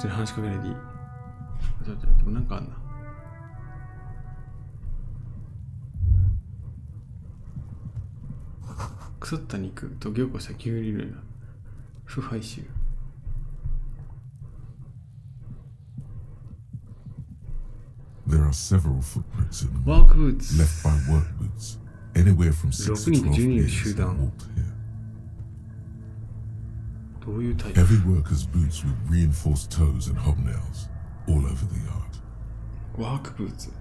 通に話しかけないでいい。でもなんかあんな。腐った肉と凝固した牛乳類の腐敗臭。There are several footprints in the Work mud, boots. left by work boots, anywhere from 6 to 6人 12 10人 years 集 have 団。 walked here. どういうタイプ？ Heavy workers' boots with reinforced toes and hobnails all over the yard. ワークブーツ。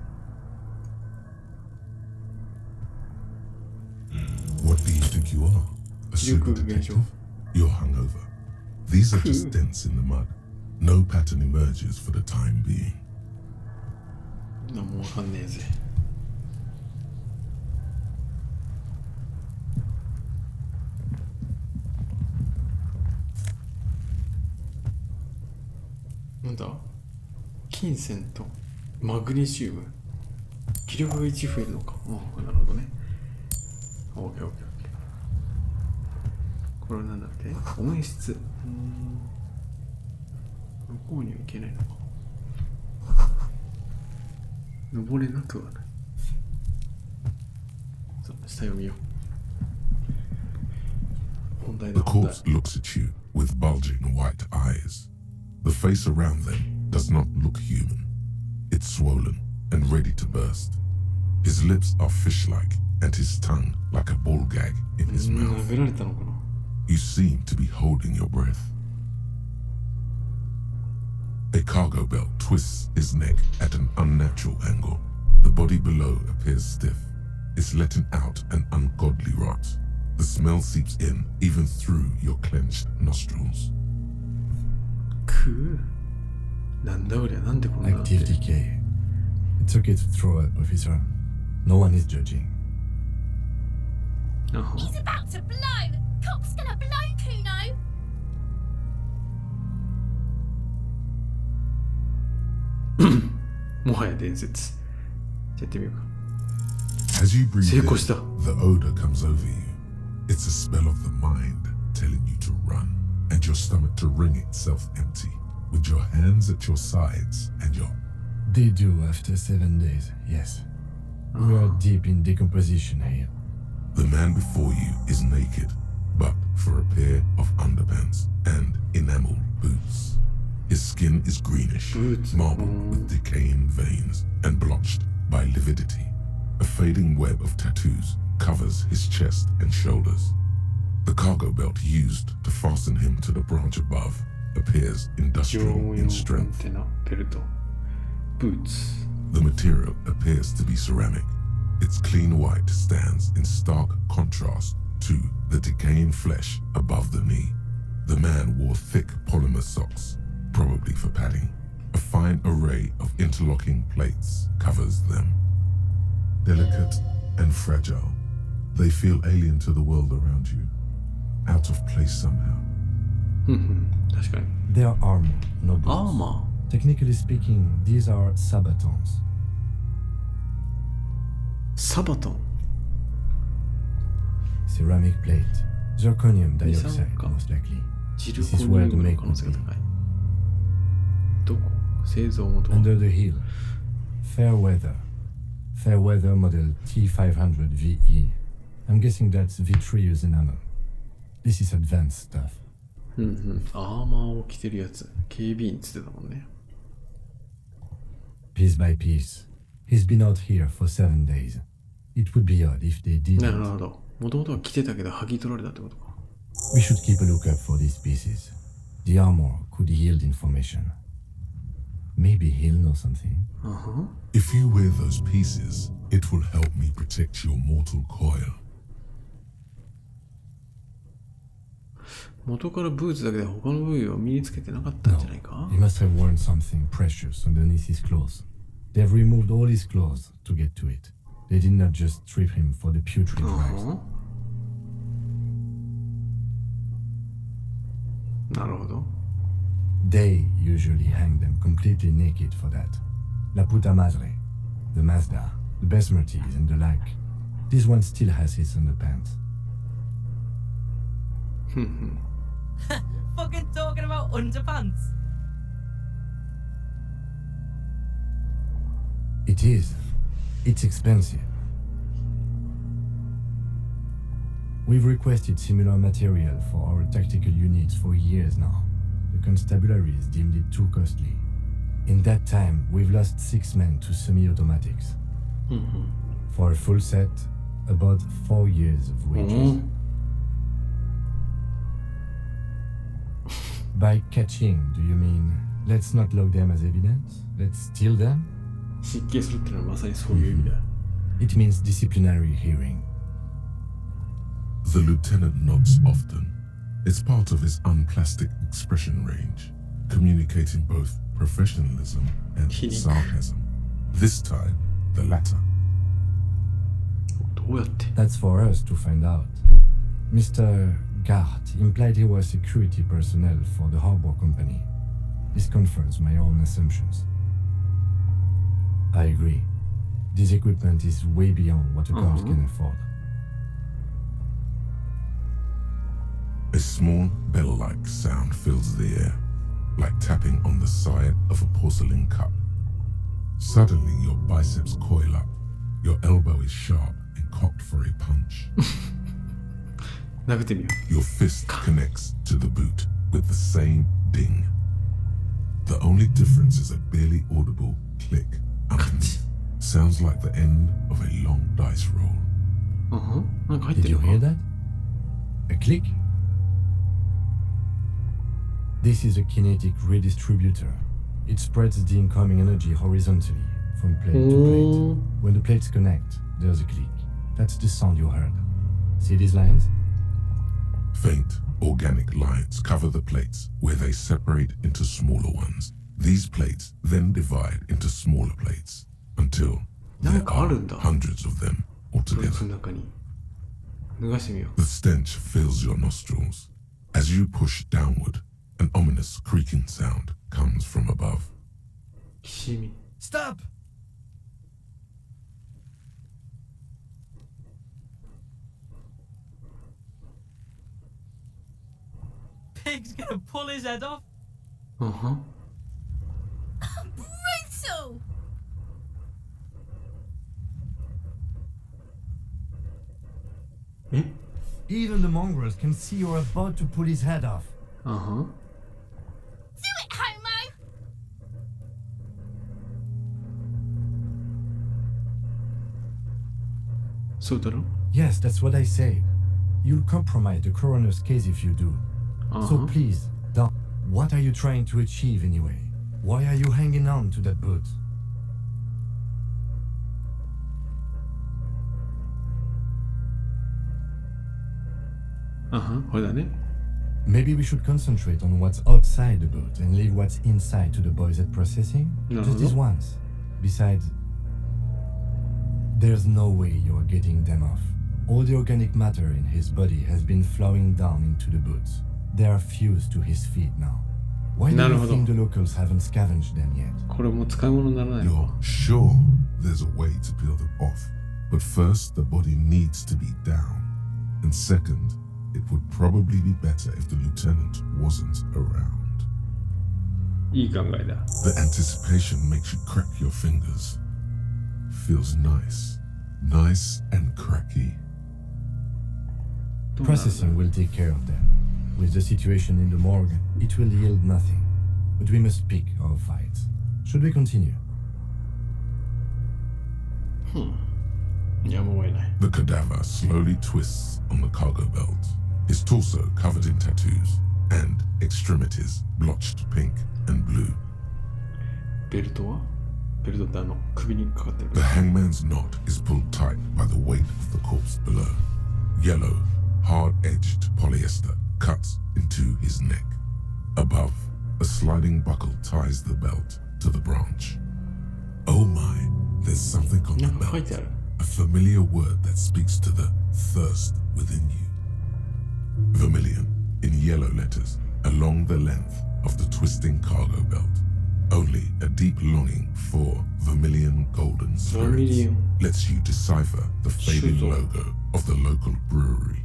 What do you think you are? A super detective? You're hungover. These are just dents in the mud. No pattern emerges for the time being. なんもわかんねえぜ。なんだ？金銭とマグネシウム。気力が1増えるのか。なるほどね。オッケーオッケーオッケー。これはなんだって？温室。向こうには行けないのか。登れなくはない。さあ、下読みよう。本題だ。 The corpse looks at you with bulging white eyes. The face around them does not look human. It's swollen and ready to burst. His lips are fish-like and his tongue like a ball gag in his mouth. 殴られたのかな? You seem to be holding your breath. A cargo belt twists his neck at an unnatural angle. The body below appears stiff. It's letting out an ungodly rot. The smell seeps in even through your clenched nostrils. なんだこりゃ、なんでこんなのって。 Active decay. It's okay to throw it, officer. No one is judging. He's about to blow! Cock's gonna blow, Kuno! もはや伝説。じゃあやってみようか。 As you breathe 成 in, 功した。 the odor comes over you. It's a spell of the mind telling you to run, and your stomach to wring itself empty, with your hands at your sides and your... They do after 7 days, yes. We are deep in decomposition here. The man before you is naked, but for a pair of underpants and enamel boots. His skin is greenish, Boots. marbled with decaying veins and blotched by lividity. A fading web of tattoos covers his chest and shoulders. The cargo belt used to fasten him to the branch above appears industrial in strength. ベルト。ブーツ。 The material appears to be ceramic. Its clean white stands in stark contrast to the decaying flesh above the knee. The man wore thick polymer socks, probably for padding. A fine array of interlocking plates covers them. Delicate and fragile, they feel alien to the world around you, out of place somehow. 確かに。 They are armor, no boots. Armor? Technically speaking, these are sabatons. サバトン。 Ceramic plate. Zirconium 二酸 dioxide, 化 most likely. ジル This コ is ニ where ウ the ムの make 可能 would 性が be. 高い。どこ？製造元は Under the hill. Fair weather. Fair weather model T500VE. I'm guessing that's vitreous enamel. This is advanced stuff. アーマーを着てるやつ。警備員つってたもんね。 Piece by piece. He's been out here for 7 days. It would be odd if they なる didn't. ほど。もともとは着てたけど剥ぎ取られたってことか。 We should keep a lookout for these pieces. The armor could yield information. Maybe he'll know something. If you wear those pieces, it will help me protect your mortal coil. 元からブーツだけで他の部位を身につけてなかったん No, じゃないか he must have worn something precious underneath his clothes. They've removed all his clothes to get to it. They did not just strip him for the putrid rags. なるほど。 They usually hang them completely naked for that. La puta madre, the Mazda, the Besmerties and the like. This one still has his underpants. Fucking talking about underpants. It is. It's expensive. We've requested similar material for our tactical units for years now. The constabularies deemed it too costly. In that time, we've lost 6 men to semi-automatics. For a full set, about 4 years of wages. By catching, do you mean let's not log them as evidence? Let's steal them? 失敬するっていうのはまさにそういう意味だ。It means disciplinary hearing. The lieutenant nods often. It's part of his unplastic expression range, communicating both professionalism and sarcasm. This time, the latter. どうやって That's for us to find out. Mr. Gart implied he was security personnel for the harbor company. This confirms my own assumptions. I agree. This equipment is way beyond what a guard can afford. A small bell-like sound fills the air, like tapping on the side of a porcelain cup. Suddenly, your biceps coil up. Your elbow is sharp and cocked for a punch. 投げてみよ Your fist connects to the boot with the same ding. The only difference is a barely audible click underneath. Sounds like the end of a long dice roll. う。なんか入って Did る you のか hear that? A click? This is a kinetic redistributor. It spreads the incoming energy horizontally from plate to plate. When the plates connect, there's a click. That's the sound you heard. See these lines? Faint, organic lines cover the plates where they separate into smaller ones. These plates then divide into smaller plates until there are hundreds of them それ altogether. の中に脱がしてみよ The stench fills your nostrils. As you push downward, an ominous creaking sound comes from above. う。きしみ。 Stop! Pig's gonna pull his head off. うんふん。 Brutal! Even the mongrels can see you're about to pull his head off. うんふん。 Do it, Homo! そうだろ Yes, that's what I say. You'll compromise the coroner's case if you do. So please, don't. What are you trying to achieve anyway? Why are you hanging on to that boot? Uh-huh, これだね。 Maybe we should concentrate on what's outside the boot and leave what's inside to the boys at processing? No. Just this once. Besides, there's no way you're getting them off. All the organic matter in his body has been flowing down into the boots. They are fused to his feet now. Why do you think the locals haven't scavenged them yet? これも使い物にならないの You're か sure there's a way to peel them off, but first the body needs to be down. And second, it would probably be better if the lieutenant wasn't around. いい考えだ。 The anticipation makes you crack your fingers. Feels nice. Nice and cracky. どうなんだ Processing will take care of them. With the situation in the morgue, it will yield nothing. But we must pick our fights. Should we continue? やむを得ない。 The cadaver slowly twists on the cargo belt, his torso covered in tattoos, and extremities blotched pink and blue. ベルトはベルトって首にかかってる。 The hangman's knot is pulled tight by the weight of the corpse below. Yellow, hard-edged polyester cuts into his neck. Above, a sliding buckle ties the belt to the branch. Oh my, there's something on な the んか書いてあ belt. る。 A familiar word that speaks to the thirst within you. Vermilion, in yellow letters, along the length of the twisting cargo belt. Only a deep longing for vermilion golden spirits Vermilion. lets you decipher the fading Shuzo. logo of the local brewery.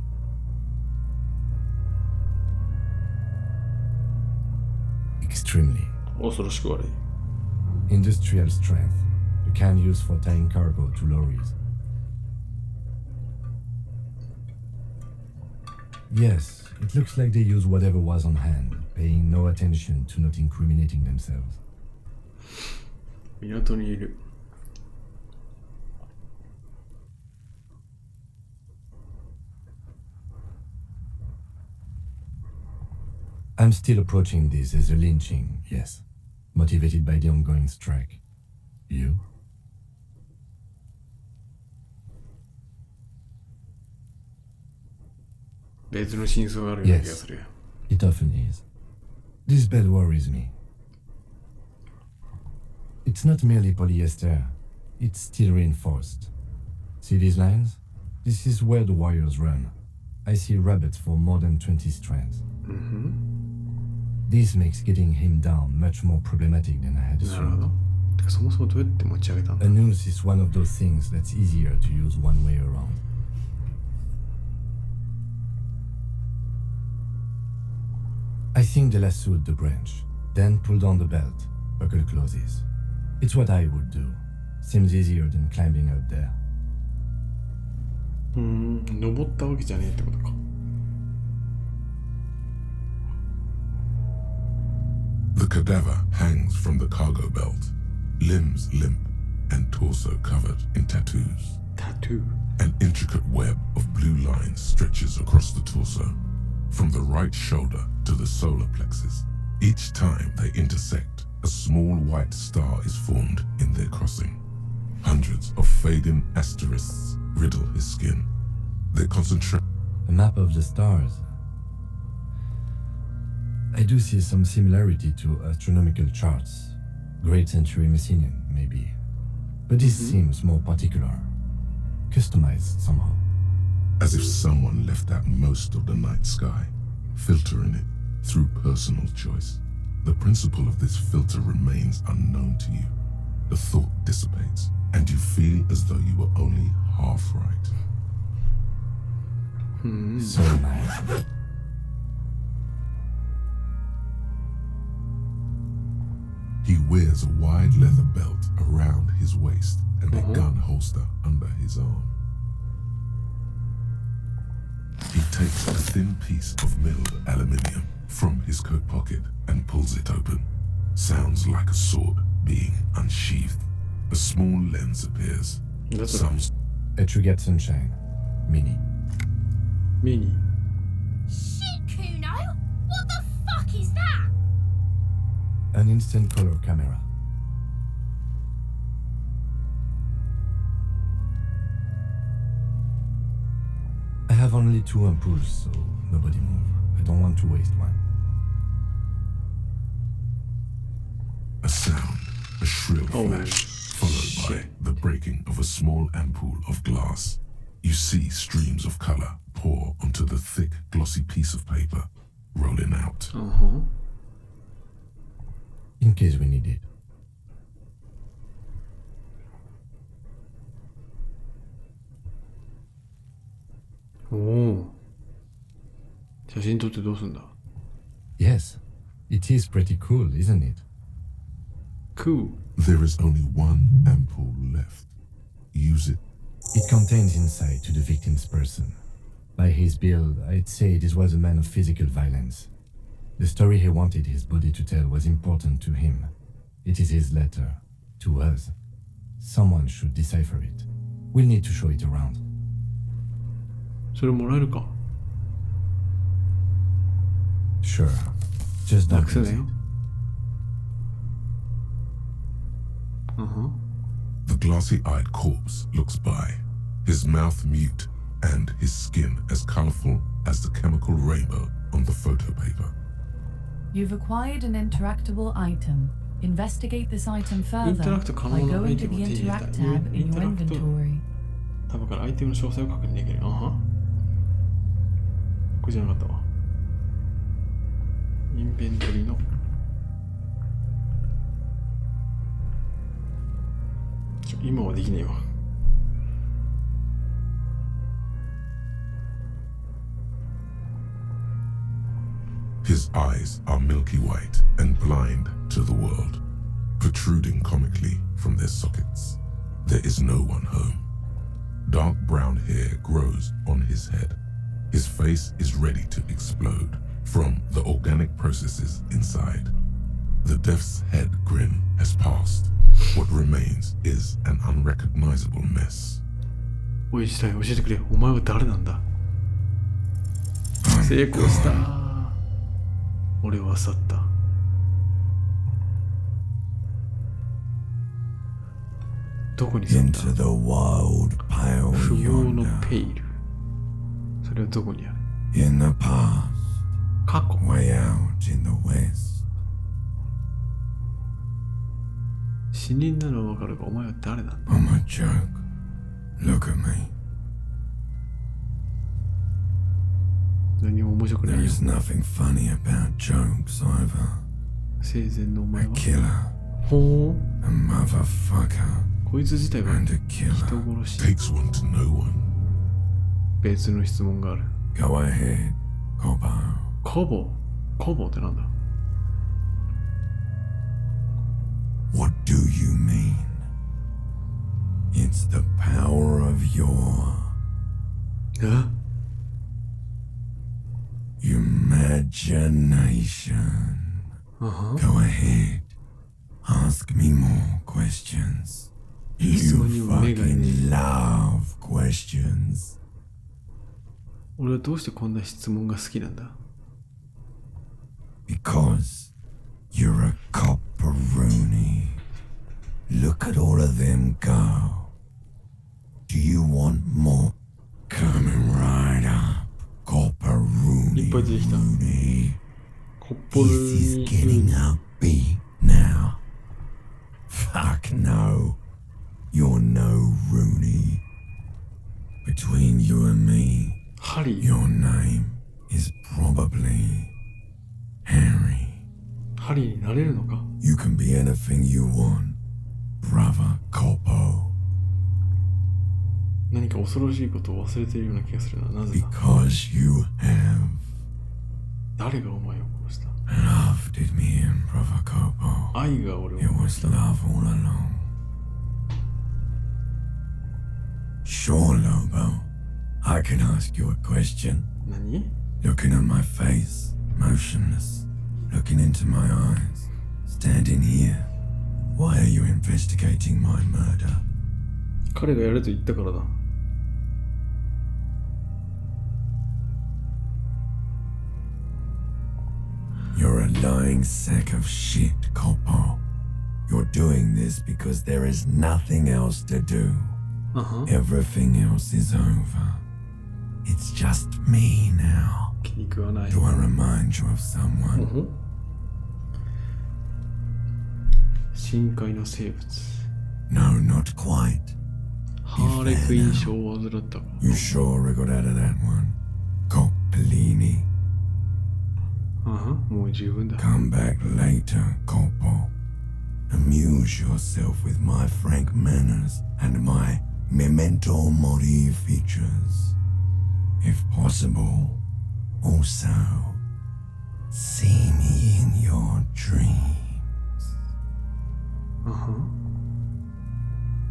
Extremely. 恐ろしく悪い。 Industrial strength. The kind used for tying cargo to lorries. Yes, it looks like they use whatever was on hand, paying no attention to not incriminating themselves. 港にいる。I'm still approaching this as a lynching, yes. Motivated by the ongoing strike. You? 別の真相があるような気がする。It often is. This bed worries me. It's not merely polyester. It's steel reinforced. See these lines? This is where the wires run. I see rabbits for more than 20 strands. This makes getting him down much more problematic than I had なるほど。 assumed. てかそもそもどうやって持ち上げたんだ A noose is one of those things that's easier to use one way around. I think they lassoed the branch, then pulled on the belt. Buckle closes. It's what I would do. Seems easier than climbing up there. 登ったわけじゃねえってことか。The cadaver hangs from the cargo belt, limbs limp and torso covered in tattoos. タトゥー。 An intricate web of blue lines stretches across the torso, from the right shoulder to the solar plexus. Each time they intersect, a small white star is formed in their crossing. Hundreds of fading asterisks riddle his skin. They concentrate. A map of the stars. I do see some similarity to astronomical charts. Great Century Messinian, maybe. But this seems more particular. Customized somehow. As if someone left out most of the night sky, filtering it through personal choice. The principle of this filter remains unknown to you. The thought dissipates, and you feel as though you were only half right. So am I. He wears a wide leather belt around his waist and a gun holster under his arm. He takes a thin piece of milled aluminium from his coat pocket and pulls it open. Sounds like a sword being unsheathed. A small lens appears. That's Some A Trigger Sunshine. Mini. ミニ。 Shit, Kuno! What the fuck is that? An instant color camera. I have only 2 ampoules, so nobody move. I don't want to waste one. A sound, a shrill Oh, flash, followed by the breaking of a small ampoule of glass. You see streams of color pour onto the thick, glossy piece of paper, rolling out. In case we need it. おお。写真撮ってどうすんだ Yes, it is pretty cool, isn't it? Cool. There is only one ampoule left. Use it. It contains insight to the victim's person. By his build, I'd say this was a man of physical violence. The story he wanted his body to tell was important to him. It is his letter. To us. Someone should decipher it. We'll need to show it around. それもらえるか Sure. Just な don't くせ lose ね it. よ。The glossy-eyed corpse looks by, his mouth mute and his skin as colorful as the chemical rainbow on the photo paper. You've acquired an interactable item. Investigate this item further Interact可能 by なアイ going テ to ムを the 手に入れた Interact tab in your inventory. タブからアイテムの詳細を確認できる。これじゃなかったわ。インベントリの今はできねえわ。His eyes are milky white and blind to the world, protruding comically from their sockets. There is no one home. Dark brown hair grows on his head. His face is ready to explode from the organic processes inside. The death's head grin has passed. What remains is an unrecognizable mess. おい、したい、教えてくれ。お前は誰なんだ？成功した。俺は去った。どこに去った？ Into the wild, pale 不毛の yonder. ペイル。それはどこにある？ In the past, 過去。 way out in the west. 死人なのはわかるが、お前は誰なんだ？ I'm a joke. Look at me. 何も面白くない There よ。 is nothing funny about jokes either. 生前のお前 A は。 killer, ほう。 a motherfucker, こいつ自体は and a 人 killer. 殺し。 Takes one to know one. 別の質問がある。 Go ahead, Cobo. コボ。コボってなんだ？ What do you mean? It's the power of your え？ imagination. Go ahead. Ask me more questions. You 質問には目がねえ。 fucking love questions. 俺はどうしてこんな質問が好きなんだ？ Because you're a copperoonie. Look at all of them go. Do you want more? Coming right up. い Copperoonie. っぱい出てきた。 Rooney. コッポル This is に。 getting upbeat now. Fuck no. You're no Rooney. Between you and me, ハリー。 your name is probably Harry. ハリーになれるのか？ You can be anything you want, brother Copo. 何か恐ろしいことを忘れているような気がするな。なぜだ？ Because you have 誰がお前を殺した？ love did me in, brother Copo. 愛が俺を It 殺 was した。 love all along. Sure, Lobo. I can ask you a question. 何？ Looking at my face, motionless. Looking into my eyes, standing here. Why are you investigating my murder? 彼がやれと言ったからだ。 You're a lying sack of shit, Copo. You're doing this because there is nothing else to do. Everything else is over. It's just me now. 気に食わない。 Do I remind you of someone? 深海の生物。 No, not quite. ハーレクイン症を患ったか。 You sure we got out of that one? Coppellini. もう十分だ。 Come back later, Corpo. Amuse yourself with my frank manners and my memento mori features. If possible, also see me in your dreams.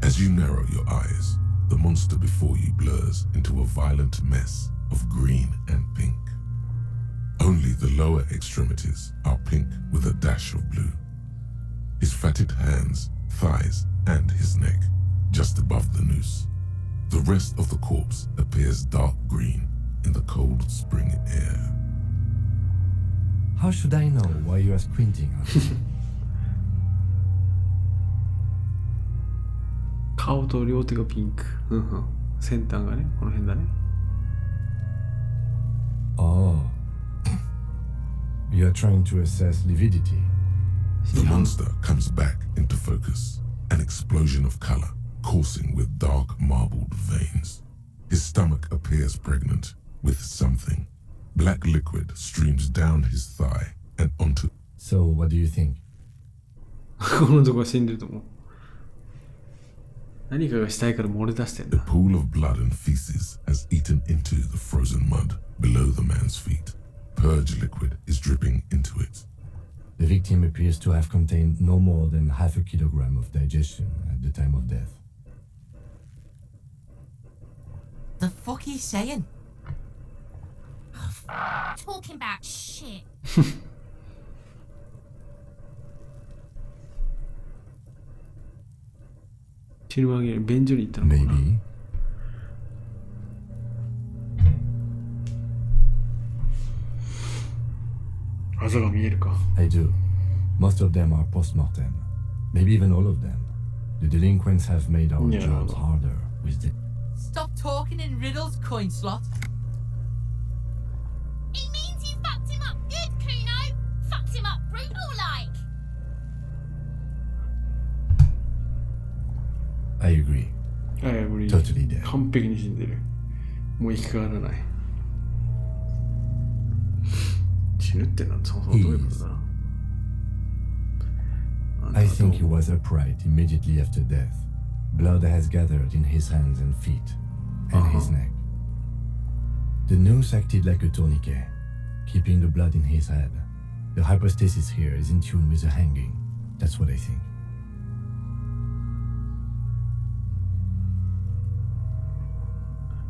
As you narrow your eyes, the monster before you blurs into a violent mess of green and pink. Only the lower extremities are pink with a dash of blue. His fatted hands, thighs, and his neck, just above the noose. The rest of the corpse appears dark green in the cold spring air. How should I know why you are squinting at me? 顔と両手がピンク。先端がね、この辺だね。 Oh. You are trying to assess lividity. The monster comes back into focus, an explosion of color coursing with dark marbled veins. His stomach appears pregnant with something. Black liquid streams down his thigh and onto. So, what do you think? この男は死んでると思う。何かが死体から漏れ出してん The だ。 pool of blood and feces has eaten into the frozen mud below the man's feet. Purge liquid is dripping into it. The victim appears to have contained no more than half a kilogram of digestion at the time of death. fuck are you saying? Talking about shit. 死ぬ間際に便所に行ったのかな。 Maybe. あざが見えるか。 I do. Most of them are post-mortem. Maybe even all of them. The delinquents have made our Yeah. jobs harder with the... Stop talking in riddles, coin slot. It means you fucked him up good, Kuno. Fucked him up brutal like. I agree. I agree. Totally dead. 完璧に死んでる。もう生き返らない。死ぬってのはそもそもどういうことだ。 I think he was upright immediately after death. Blood has gathered in his hands and feet, and his neck. The noose acted like a tourniquet, keeping the blood in his head. The hypostasis here is in tune with the hanging. That's what I think.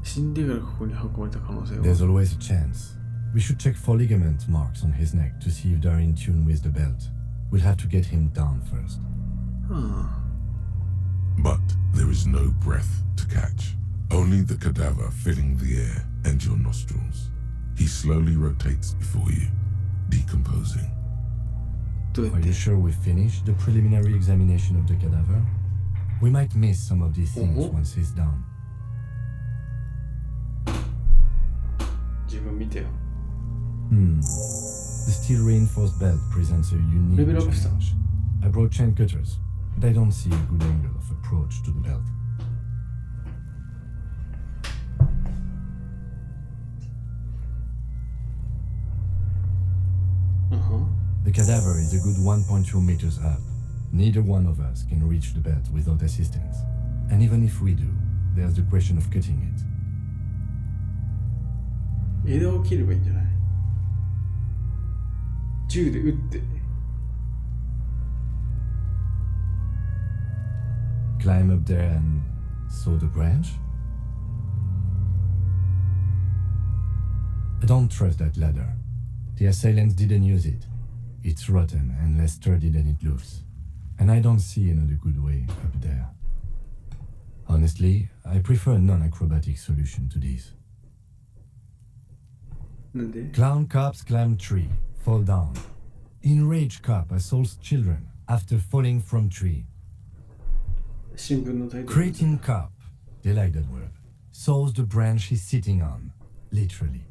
死んでからここに運ばれた可能性は。 There's always a chance. We should check for ligament marks on his neck to see if they're in tune with the belt. We'll have to get him down first. But there is no breath to catch. Only the cadaver filling the air and your nostrils. He slowly rotates before you, decomposing. どうやっ Are て you sure we finished the preliminary examination of the cadaver? We might miss some of these things once he's down. 自分見てよ。 The steel reinforced belt presents a unique Level up, challenge. I brought chain cutters, but I don't see a good angle of approach to the belt. The cadaver is a good 1.2 meters up. Neither one of us can reach the belt without assistance. And even if we do, there's the question of cutting it. 枝を切ればいいんじゃない？銃で撃って。 Climb up there and saw the branch? I don't trust that ladder. The assailants didn't use it. It's rotten and less sturdy than it looks. And I don't see another good way up there. Honestly, I prefer a non-acrobatic solution to this. なんで？ Clown cops climb tree, fall down. Enraged cop assaults children after falling from tree. 新聞のタイトル。 Cretin cop, they like that word, saws the branch he's sitting on, literally.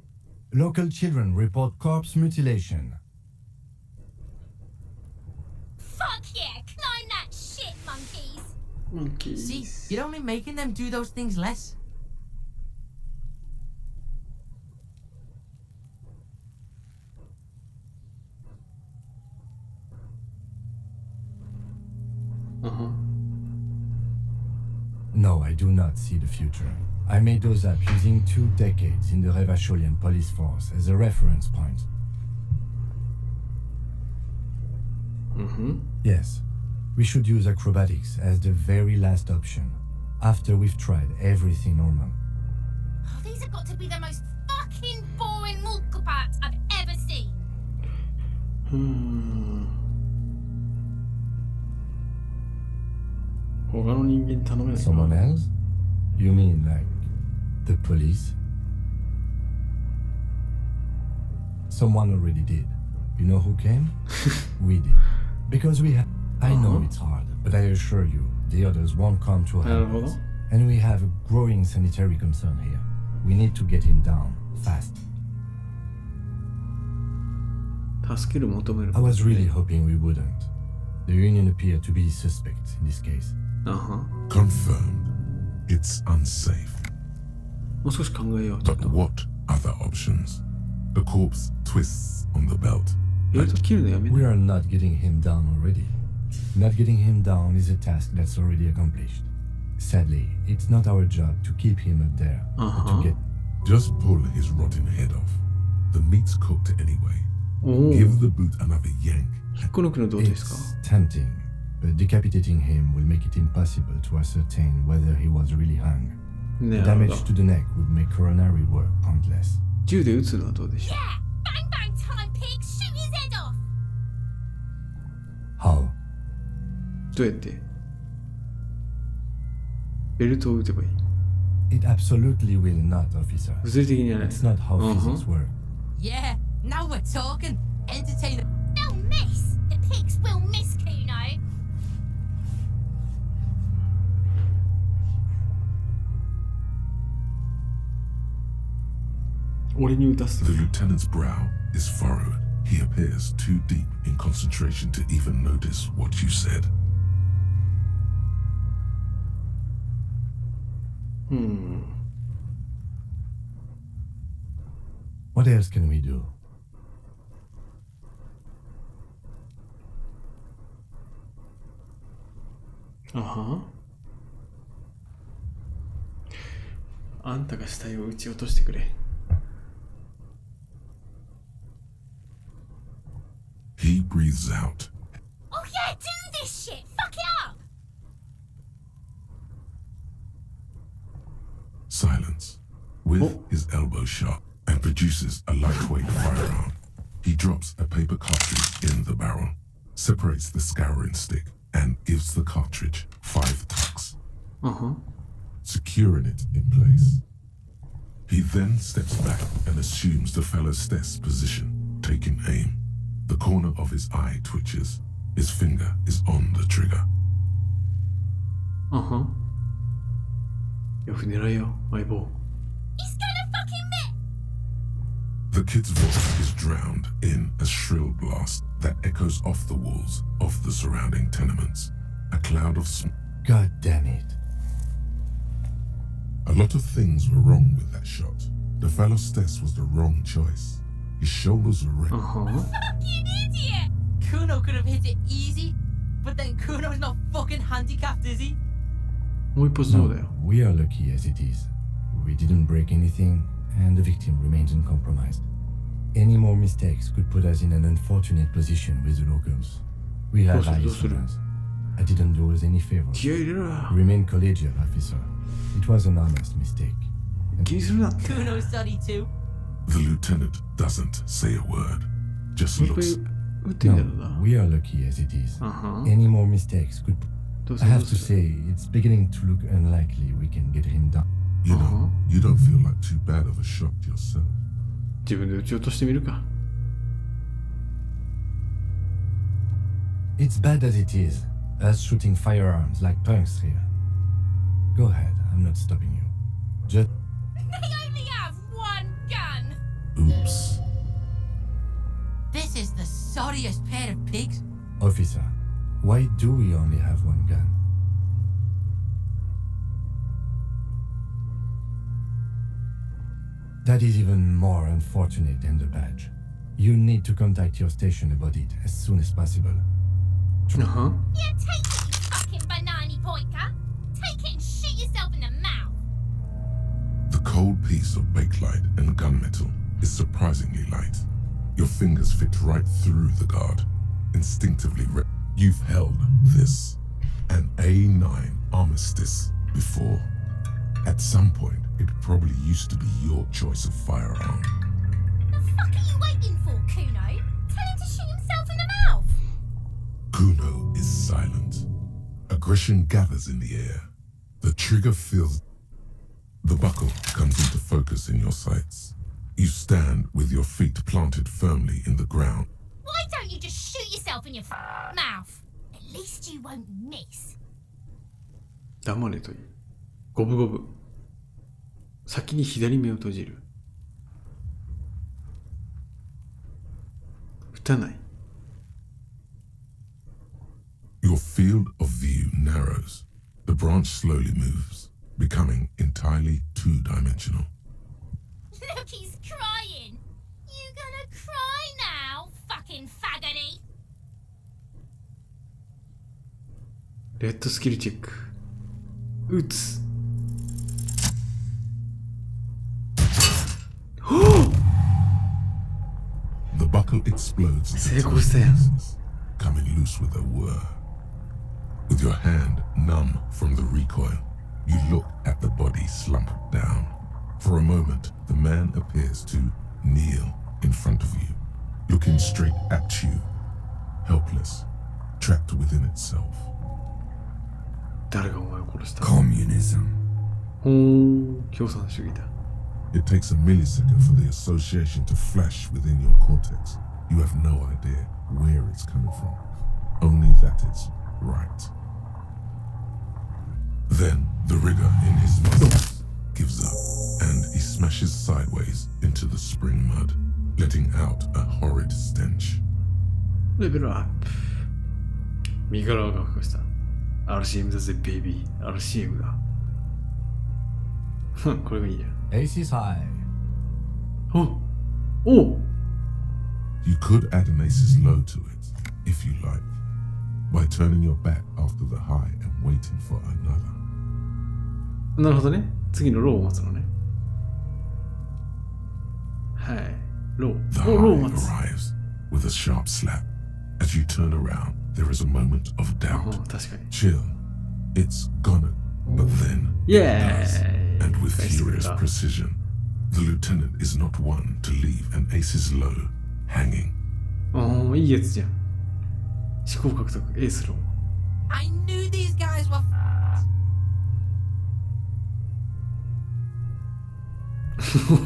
Local children report corpse mutilation. Fuck yeah, climb that shit, monkeys. Monkeys. See, you're only making them do those things less. No, I do not see the future. I made those up using 2 decades in the Revacholian police force as a reference point. Yes, we should use acrobatics as the very last option, after we've tried everything normal. Oh, these have got to be the most fucking boring mulka parts I've ever seen. 他の人間頼めないか Someone else? You mean like the police? Someone already did. You know who came? We did. Because we have... I know it's hard, but I assure you, the others won't come to help us. And we have a growing sanitary concern here. We need to get him down, fast. 助ける求める I was really hoping we wouldn't. The Union appeared to be suspect in this case. Confirmed. It's unsafe. もう少し考えよう。ちょっ But と what other options? The corpse twists on the belt. ベルト切るのやめ We て。 are not getting him down already. Not getting him down is a task that's already accomplished. Sadly, it's not our job to keep him up there, but to get... Just pull his rotten head off. The meat's cooked anyway. おお。 Give the boot another yank. 引っこ抜くのどうですか？ It's tempting, but decapitating him will make it impossible to ascertain whether he was really hung. The なるほ damage ど to the neck would make coronary work pointless. 銃で撃つのはどうでしょ Yeah! Bang bang time, pig! Shoot his head off! How? うどうやってベルトを撃てばいい It absolutely will not, officer. 物理的にはない It's not how physics work. Yeah, now we're talking. Entertain the They'll miss! The pigs will miss, Kuno! 俺に撃たす The lieutenant's brow is furrowed. He appears too deep in concentration to even notice what you said. What else can we do? Uh-huh. あんたが死体を撃ち落としてくれ He breathes out. Oh yeah, do this shit! Fuck it up! Silence. With Oh. his elbow sharp and produces a lightweight firearm. He drops a paper cartridge in the barrel, separates the scouring stick, and gives the cartridge 5 tucks, securing it in place. He then steps back and assumes the fellow's desk position, taking aim. The corner of his eye twitches. His finger is on the trigger. よく狙えよ相棒 He's gonna fucking miss! The kid's voice is drowned in a shrill blast that echoes off the walls of the surrounding tenements. A cloud of smoke. God damn it. A lot of things were wrong with that shot. The fellow's desk was the wrong choice. His shoulders were red. Fucking idiot! Kuno could have hit it easy, but then Kuno's not fucking handicapped, is he? もう一歩そうだよ We are lucky as it is. We didn't break anything, and the victim remains uncompromised. Any more mistakes could put us in an unfortunate position with the locals. We haveどうする eyes on us. I didn't do us any favors. 気合い入れろよ Remain collegial, officer. It was an honest mistake. 気にするな Kuno's sorry too. The lieutenant doesn't say a word, just もう一 looks. 回撃ってみた No, らな we are lucky as it is. Uh-huh. Any more mistakes could. どうす I るど have う to する say, it's beginning to look unlikely we can get him done. You know, you don't feel like too bad of a shot yourself. 自分で撃ち落としてみるか It's bad as it is, us shooting firearms like punks here. Go ahead, I'm not stopping you. Just. They only have one gun! Oops. This is the sorriest pair of pigs. Officer, why do we only have one gun? That is even more unfortunate than the badge. You need to contact your station about it as soon as possible. Uh-huh. Yeah, take it, you fucking banana pointer! Take it and shoot yourself in the mouth! The cold piece of bakelite and gunmetal is surprisingly light. Your fingers fit right through the guard. Instinctively, you've held this, an A9 armistice, before. At some point, it probably used to be your choice of firearm. The fuck are you waiting for, Kuno? Tell him to shoot himself in the mouth! Kuno is silent. Aggression gathers in the air. The trigger feels. The buckle comes into focus in your sights. You stand with your feet planted firmly in the ground. Why don't you just shoot yourself in your mouth? At least you won't miss. 黙れといい五分五分先に左目を閉じる撃たない Your field of view narrows. The branch slowly moves, becoming entirely two-dimensional. Look, he's crying. You gonna cry now, fucking faggoty? レッドスキルチェック撃つ The buckle explodes into Sei tiny gostei. pieces, coming loose with a whir. With your hand numb from the recoil, You look at the body slumped down. For a moment, the man appears to kneel in front of you, looking straight at you, helpless, trapped within itself. 誰がお前を殺した？ Communism. ほー、共産主義だ。It takes a millisecond for the association to flash within your cortex. You have no idea where it's coming from, only that it's right. Then the rigor in his muscles gives up, and he smashes sideways into the spring mud, letting out a horrid stench. レベルアップ。身柄を確保した。RCM だぜ、ベイビー。RCM だ。これがいいや。Ace is high. おお You could add an ace's low to it, if you like, by turning your back after the high and waiting for another. なるほどね。次のローを待つのね。はい。ロー。 The お、ローを high 待つ。 arrives with a sharp slap. As you turn around, there is a moment of あ doubt. 確かに。 Chill. It's gonna, but then it does. And with furious precision, the lieutenant is not one to leave an ace's low hanging. おー、いいやつじゃん。思考獲得、エースロー。I knew these guys were.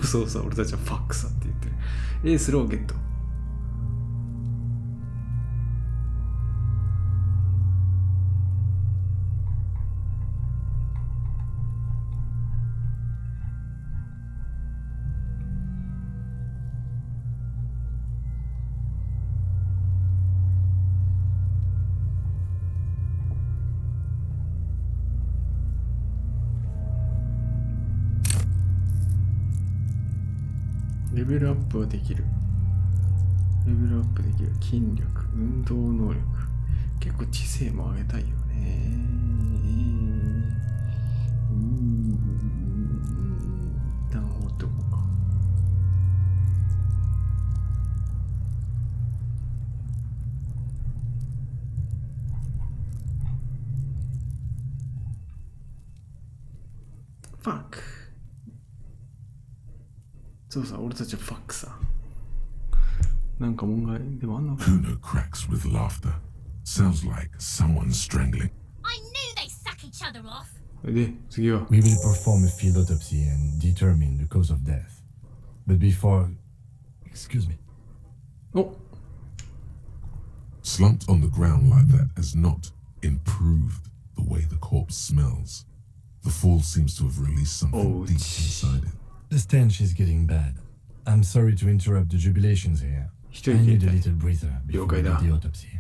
そうそう、俺たちはファックさって言ってる。エースローゲット。レベルアップはできる。レベルアップできる。筋力、運動能力。結構知性も上げたいよね。一旦放っておこうか。ファック。そうさ、俺たちはファックさ。なんか問題でもあんのか。 Kuno cracks with laughter. Sounds like someone strangling. I knew they suck each other off. で、次は。 We will perform a field autopsy and determine the cause of death. But before... Excuse me. お Slumped on the ground like that has not improved the way the corpse smells. The fall seems to have released something deep inside it. The stench is getting bad. I'm sorry to interrupt the jubilations here. I need a little breather before we do the autopsy.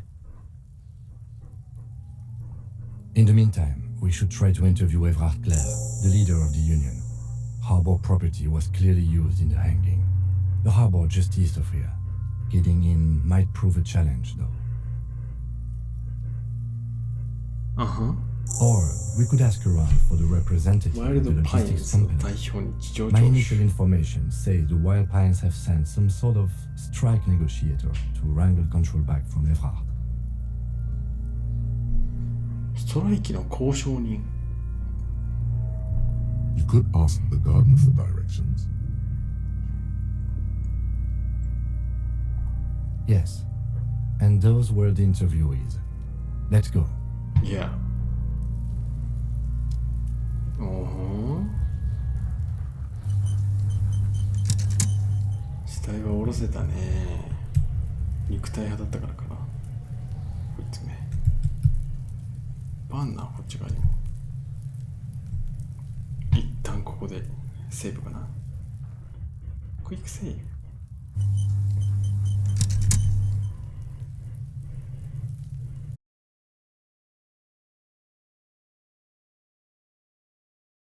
In the meantime, we should try to interview Everard Clare, the leader of the union. Harbor property was clearly used in the hanging. The harbor just east of here. Getting in might prove a challenge, though. Or we could ask around for the representative of the logistics company. My initial information says the Wild Pines have sent some sort of strike negotiator to wrangle control back from Everard. ストライキの交渉人。 You could ask the garden for directions. Yes. And those were the interviewees. Let's go. Yeah. おお。死体は下ろせたね。肉体派だったからかな。こいつね。バンナーこっち側にも。一旦ここでセーブかな。クイックセーブ。